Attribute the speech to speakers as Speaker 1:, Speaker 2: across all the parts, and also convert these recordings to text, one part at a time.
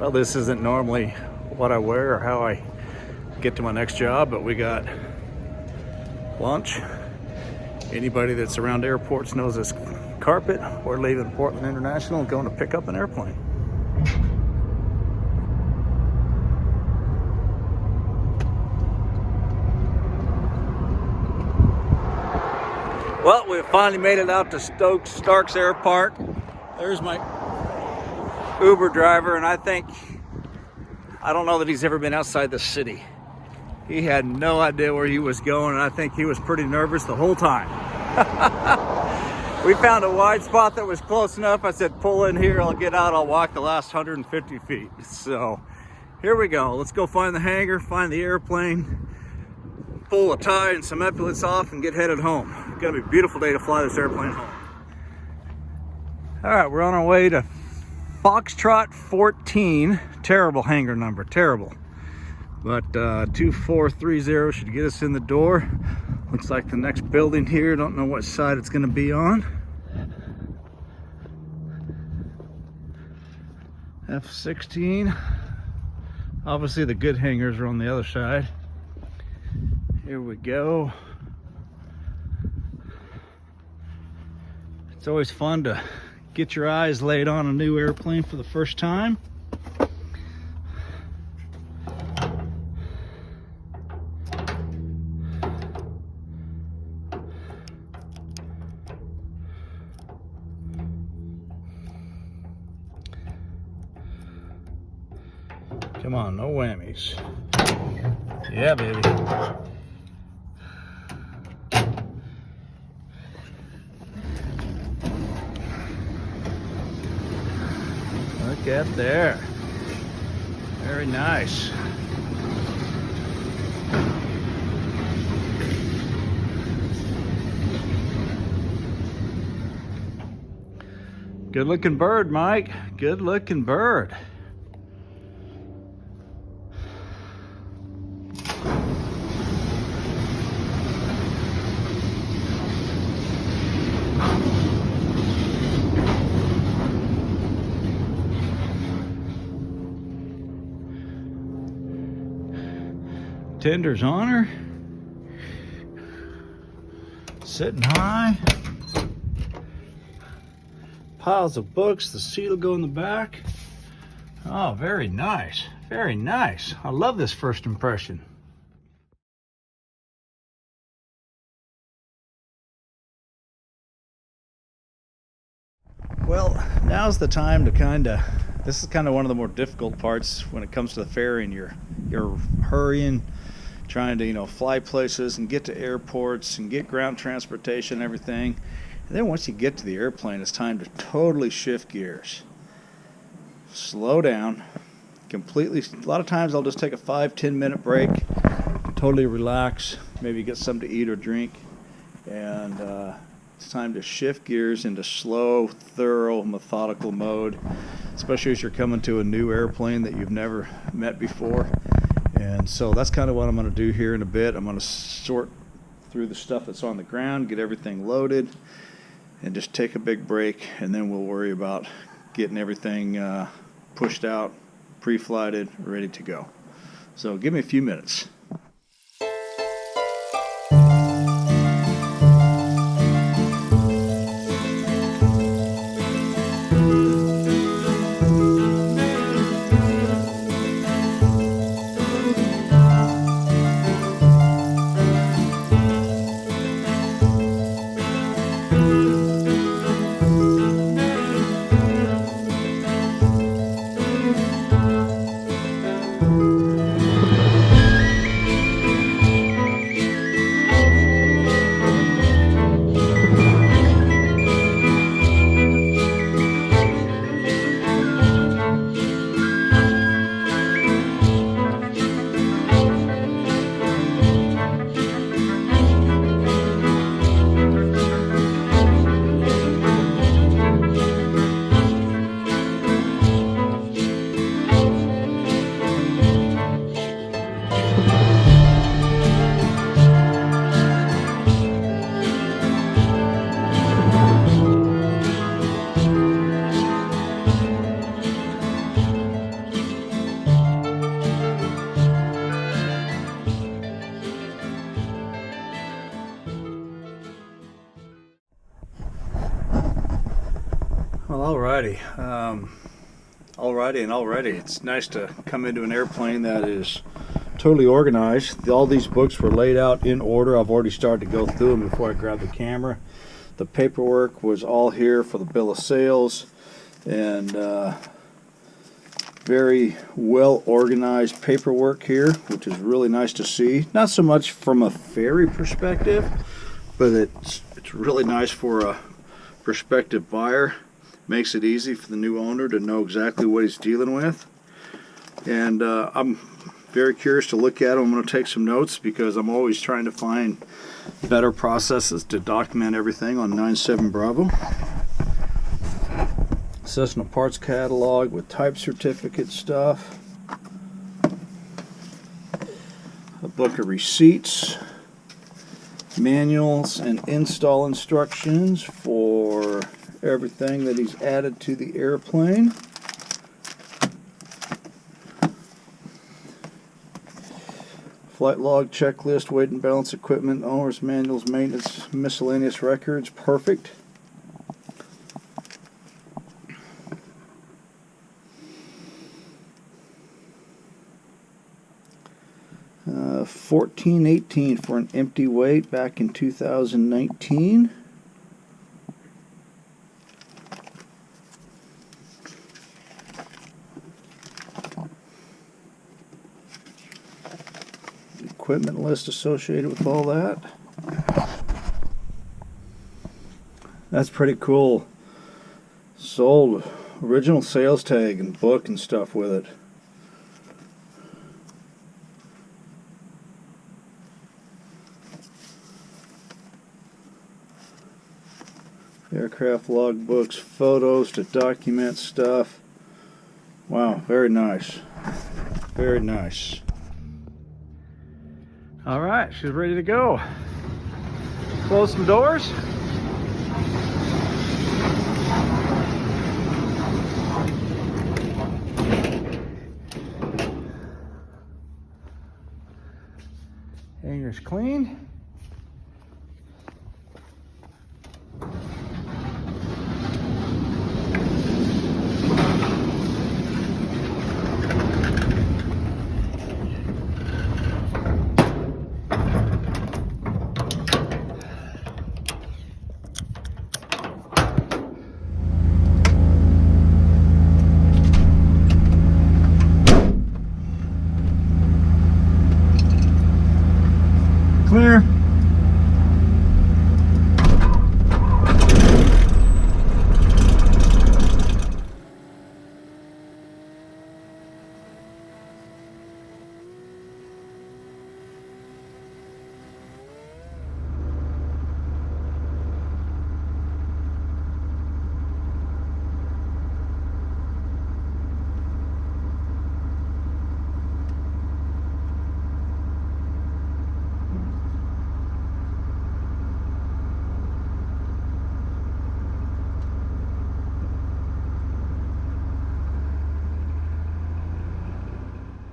Speaker 1: Well, this isn't normally what I wear or how I get to my next job, but we got lunch. Anybody that's around airports knows this carpet. We're leaving Portland International and going to pick up an airplane. Well, we finally made it out to Starks Air Park. There's my Uber driver, and I don't know that he's ever been outside the city. He had no idea where he was going, and I think he was pretty nervous the whole time. We found a wide spot that was close enough. I said, pull in here, I'll get out, I'll walk the last 150 feet. So here we go. Let's go find the hangar, find the airplane, pull a tie and some epaulets off, and get headed home. It's gonna be a beautiful day to fly this airplane home. All right, we're on our way to Foxtrot 14. Terrible hangar number, terrible. But 2430 should get us in the door. Looks like the next building here. Don't know what side it's gonna be on. F-16. Obviously the good hangars are on the other side. Here we go. It's always fun to get your eyes laid on a new airplane for the first time. Come on, no whammies. Yeah, baby. Look at there. Very nice. Good looking bird, Mike. Good looking bird. Tender's honor, sitting high, piles of books, the seat will go in the back. Oh, very nice, very nice. I love this first impression. Well, now's the time to this is kind of one of the more difficult parts when it comes to the ferry, and you're hurrying, trying to fly places and get to airports and get ground transportation and everything. And then once you get to the airplane, it's time to totally shift gears. Slow down completely. A lot of times I'll just take a 5-10 minute break, totally relax, maybe get something to eat or drink, and it's time to shift gears into slow, thorough, methodical mode, especially as you're coming to a new airplane that you've never met before. And so that's kind of what I'm going to do here in a bit. I'm going to sort through the stuff that's on the ground, get everything loaded, and just take a big break, and then we'll worry about getting everything pushed out, pre-flighted, ready to go. So give me a few minutes. Well, alrighty. It's nice to come into an airplane that is totally organized. All these books were laid out in order. I've already started to go through them before I grabbed the camera. The paperwork was all here for the bill of sales, and very well organized paperwork here, which is really nice to see. Not so much from a ferry perspective, but it's really nice for a prospective buyer. Makes it easy for the new owner to know exactly what he's dealing with. And I'm very curious to look at them. I'm going to take some notes because I'm always trying to find better processes to document everything on 97 Bravo. Cessna parts catalog with type certificate stuff. A book of receipts, manuals, and install instructions for everything that he's added to the airplane. Flight log, checklist, weight and balance equipment, owner's manuals, maintenance, miscellaneous records. Perfect. 1418 for an empty weight back in 2019. Equipment list associated with all that. That's pretty cool. Sold original sales tag and book and stuff with it. Aircraft log books, photos to document stuff. Wow, very nice. Very nice. All right, she's ready to go. Close some doors. Hangar's clean. Clear.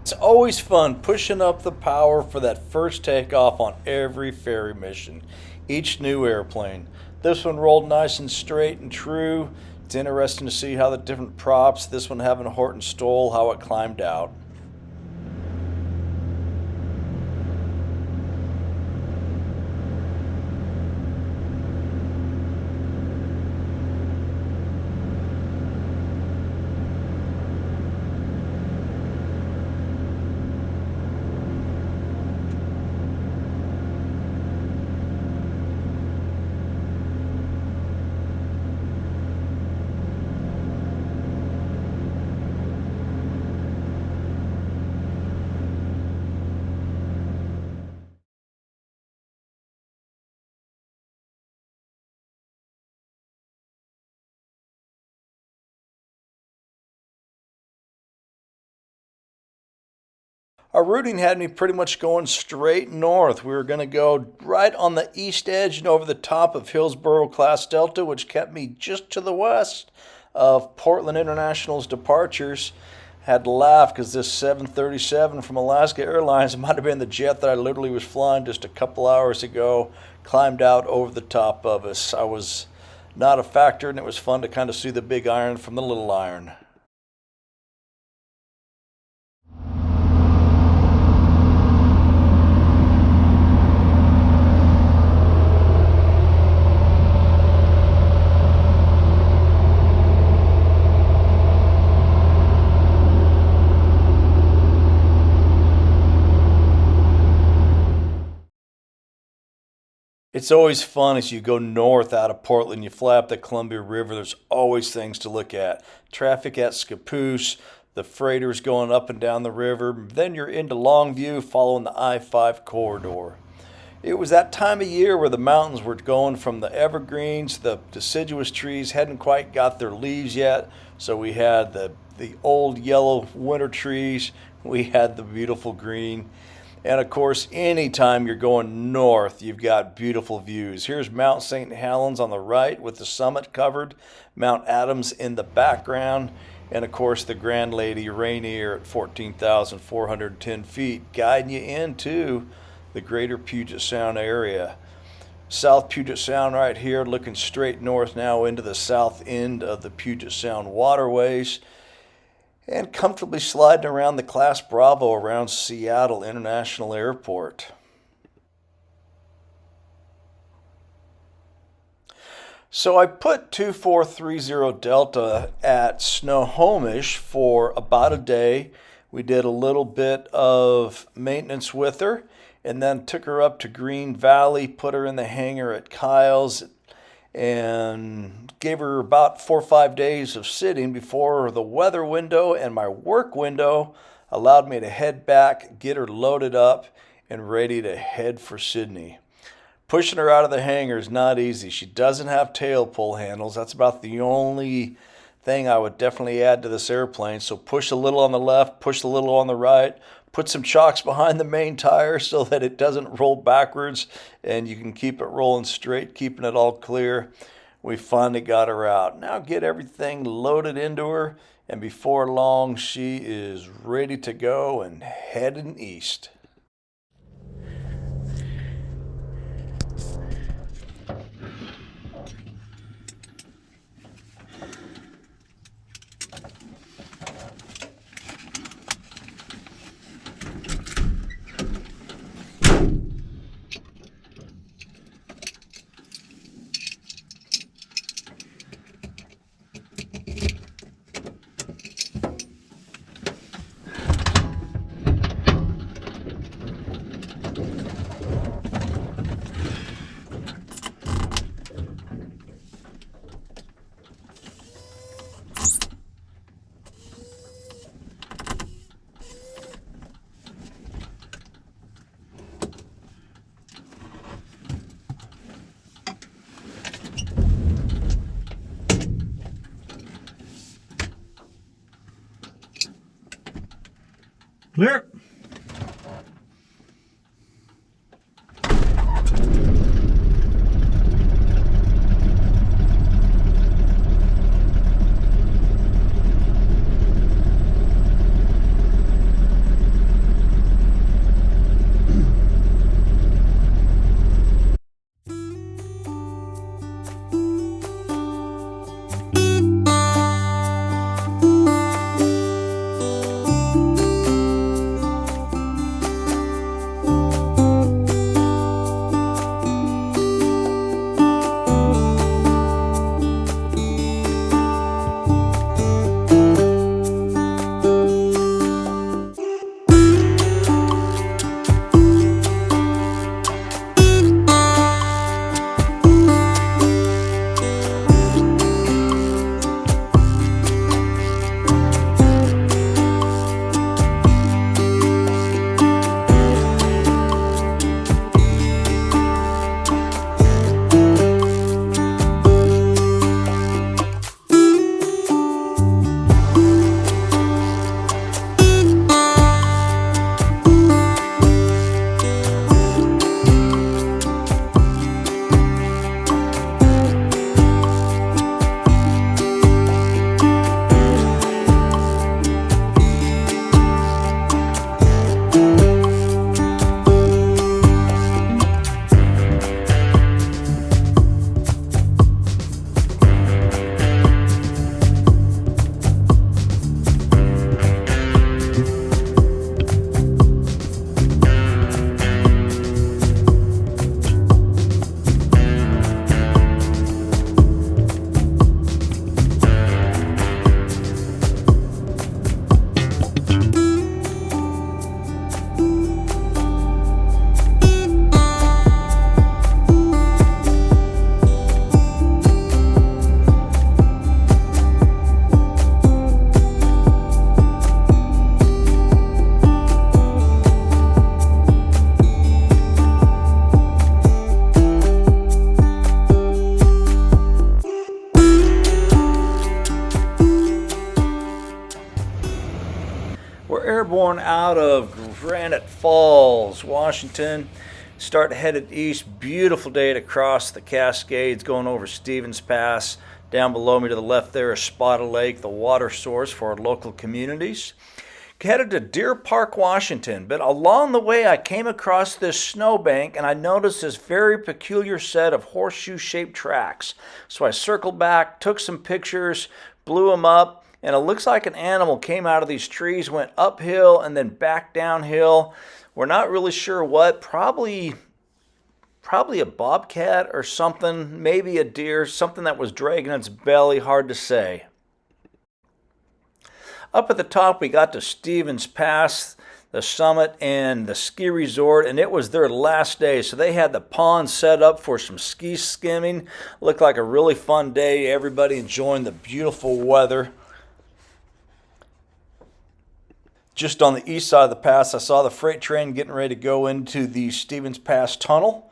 Speaker 2: It's always fun pushing up the power for that first takeoff on every ferry mission, each new airplane. This one rolled nice and straight and true. It's interesting to see how the different props, this one having a Horton stole, how it climbed out. Our routing had me pretty much going straight north. We were going to go right on the east edge and over the top of Hillsborough class Delta, which kept me just to the west of Portland International's departures. Had to laugh because this 737 from Alaska Airlines might have been the jet that I literally was flying just a couple hours ago, climbed out over the top of us. I was not a factor, and it was fun to kind of see the big iron from the little iron. It's always fun as you go north out of Portland. You fly up the Columbia River. There's always things to look at. Traffic at Scappoose, the freighters going up and down the river. Then you're into Longview following the I-5 corridor. It was that time of year where the mountains were going from the evergreens. The deciduous trees hadn't quite got their leaves yet. So we had the old yellow winter trees. We had the beautiful green. And of course, anytime you're going north, you've got beautiful views. Here's Mount St. Helens on the right with the summit covered, Mount Adams in the background, and of course the Grand Lady Rainier at 14,410 feet, guiding you into the greater Puget Sound area. South Puget Sound right here, looking straight north now into the south end of the Puget Sound waterways, and comfortably sliding around the Class Bravo around Seattle International Airport. So I put 2430 Delta at Snohomish for about a day. We did a little bit of maintenance with her and then took her up to Green Valley, put her in the hangar at Kyle's, and gave her about 4 or 5 days of sitting before the weather window and my work window allowed me to head back, get her loaded up, and ready to head for Sidney. Pushing her out of the hangar is not easy. She doesn't have tail pull handles. That's about the only thing I would definitely add to this airplane. So push a little on the left, push a little on the right, put some chocks behind the main tire so that it doesn't roll backwards and you can keep it rolling straight, keeping it all clear. We finally got her out. Now get everything loaded into her, and before long she is ready to go and heading east.
Speaker 1: Clear.
Speaker 2: airborne out of Granite Falls, Washington. Start headed east. Beautiful day to cross the Cascades, going over Stevens Pass. Down below me to the left there is Spotted Lake, the water source for our local communities. Headed to Deer Park, Washington, but along the way I came across this snowbank and I noticed this very peculiar set of horseshoe-shaped tracks. So I circled back, took some pictures, blew them up, and it looks like an animal came out of these trees, went uphill and then back downhill. We're not really sure what, probably a bobcat or something, maybe a deer, something that was dragging its belly, hard to say. Up at the top, we got to Stevens Pass, the summit, and the ski resort, and it was their last day. So they had the pond set up for some ski skimming. Looked like a really fun day. Everybody enjoying the beautiful weather. Just on the east side of the pass, I saw the freight train getting ready to go into the Stevens Pass tunnel.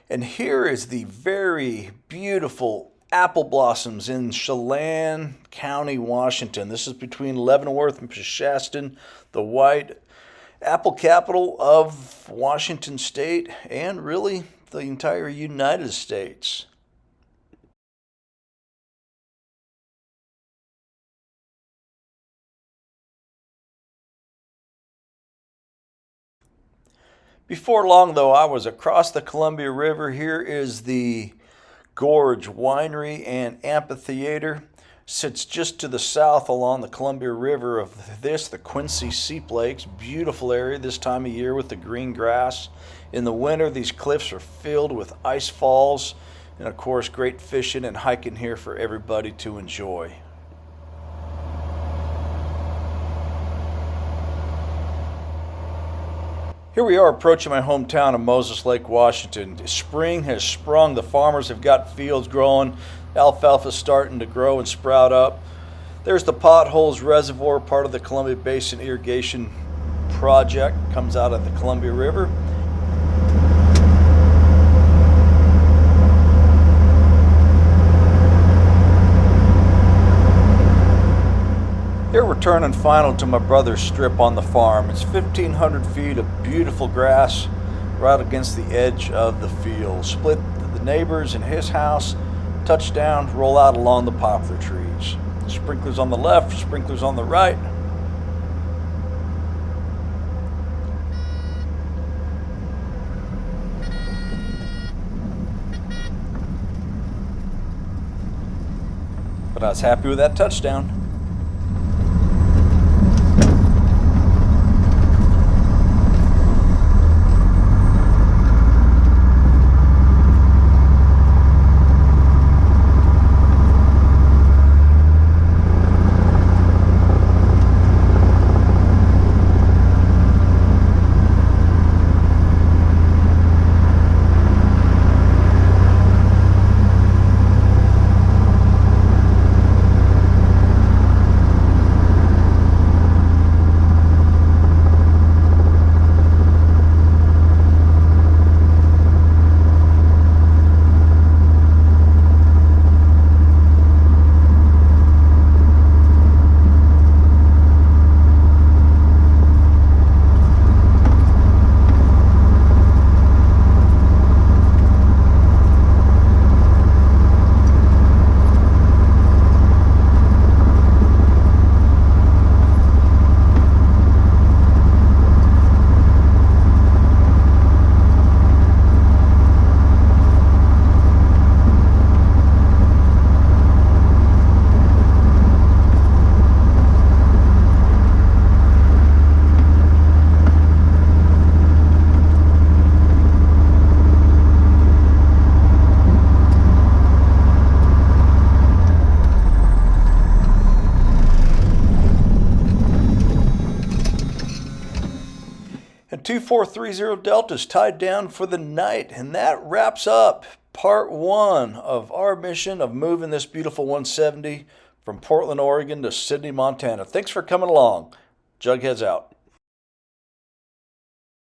Speaker 2: And here is the very beautiful apple blossoms in Chelan County, Washington. This is between Leavenworth and Shaston, the white apple capital of Washington State and really the entire United States. Before long, though, I was across the Columbia River. Here is the Gorge Winery and Amphitheater. Sits just to the south along the Columbia River of this, the Quincy Seep Lakes. Beautiful area this time of year with the green grass. In the winter, these cliffs are filled with ice falls. And of course, great fishing and hiking here for everybody to enjoy. Here we are approaching my hometown of Moses Lake, Washington. Spring has sprung. The farmers have got fields growing. Alfalfa starting to grow and sprout up. There's the Potholes Reservoir, part of the Columbia Basin Irrigation Project. Comes out of the Columbia River. Here we're turning final to my brother's strip on the farm. It's 1,500 feet of beautiful grass right against the edge of the field. Split the neighbors and his house, touchdown, roll out along the poplar trees. Sprinklers on the left, sprinklers on the right. But I was happy with that touchdown. And 2430 Delta is tied down for the night. And that wraps up part one of our mission of moving this beautiful 170 from Portland, Oregon to Sidney, Montana. Thanks for coming along. Jughead's out.